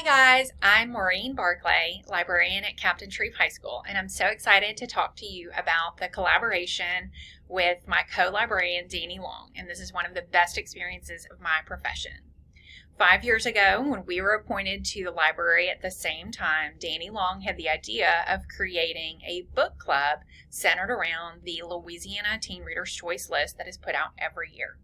Hi guys, I'm Maureen Barclay, librarian at Captain Shreve High School, and I'm so excited to talk to you about the collaboration with my co-librarian, Danny Long, and this is one of the best experiences of my profession. 5 years ago, when we were appointed to the library at the same time, Danny Long had the idea of creating a book club centered around the Louisiana Teen Reader's Choice list that is put out every year.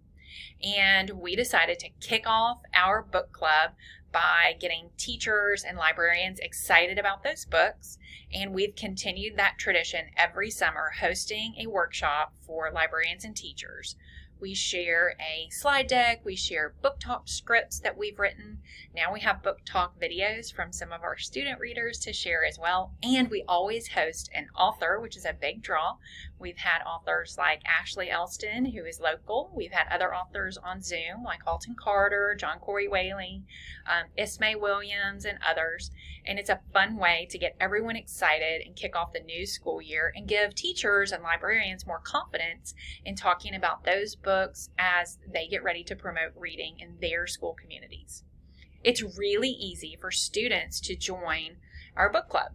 And we decided to kick off our book club by getting teachers and librarians excited about those books. And we've continued that tradition every summer, hosting a workshop for librarians and teachers. We share a slide deck, we share book talk scripts that we've written. Now we have book talk videos from some of our student readers to share as well. And we always host an author, which is a big draw. We've had authors like Ashley Elston, who is local. We've had other authors on Zoom like Alton Carter, John Corey Whaley, Ismay Williams, and others. And it's a fun way to get everyone excited and kick off the new school year and give teachers and librarians more confidence in talking about those books as they get ready to promote reading in their school communities. It's really easy for students to join our book club.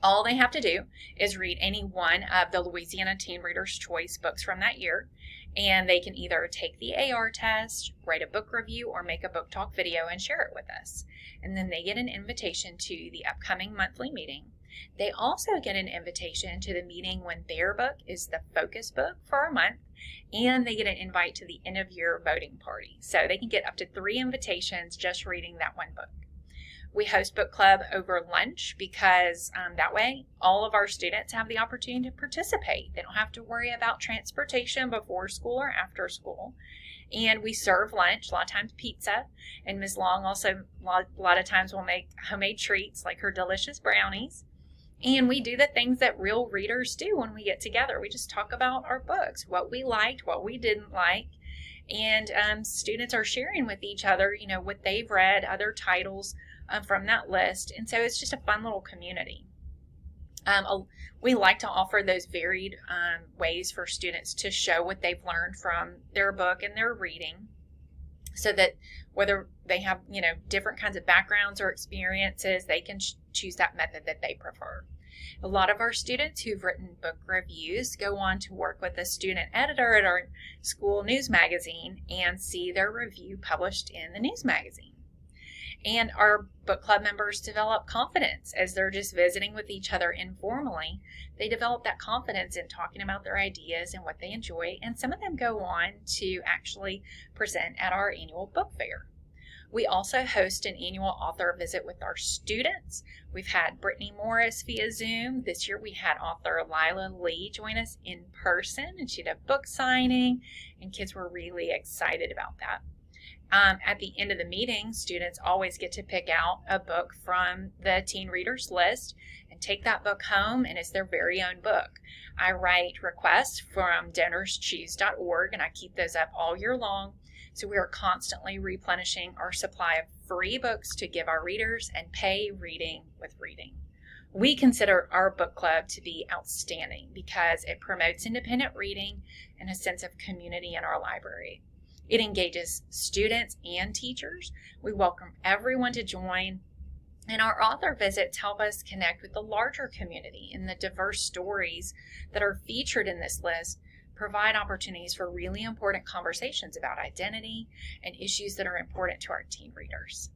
All they have to do is read any one of the Louisiana Teen Reader's Choice books from that year, and they can either take the AR test, write a book review, or make a book talk video and share it with us. And then they get an invitation to the upcoming monthly meeting. They also get an invitation to the meeting when their book is the focus book for a month, and they get an invite to the end of year voting party. So they can get up to 3 invitations just reading that one book. We host book club over lunch because that way all of our students have the opportunity to participate. They don't have to worry about transportation before school or after school. And we serve lunch, a lot of times pizza. And Ms. Long also a lot of times will make homemade treats like her delicious brownies. And we do the things that real readers do when we get together. We just talk about our books, what we liked, what we didn't like. And students are sharing with each other, what they've read, other titles from that list. And so it's just a fun little community. We like to offer those varied ways for students to show what they've learned from their book and their reading, so that whether they have, different kinds of backgrounds or experiences, they can choose that method that they prefer. A lot of our students who've written book reviews go on to work with a student editor at our school news magazine and see their review published in the news magazine. And our book club members develop confidence as they're just visiting with each other informally. They develop that confidence in talking about their ideas and what they enjoy, and some of them go on to actually present at our annual book fair. We also host an annual author visit with our students. We've had Brittany Morris via Zoom. This year we had author Lila Lee join us in person, and she did a book signing, and kids were really excited about that. At the end of the meeting, students always get to pick out a book from the Teen Readers list and take that book home, and it's their very own book. I write requests from donorschoose.org, and I keep those up all year long. So we are constantly replenishing our supply of free books to give our readers and pay reading with reading. We consider our book club to be outstanding because it promotes independent reading and a sense of community in our library. It engages students and teachers. We welcome everyone to join, and our author visits help us connect with the larger community, and the diverse stories that are featured in this list provide opportunities for really important conversations about identity and issues that are important to our teen readers.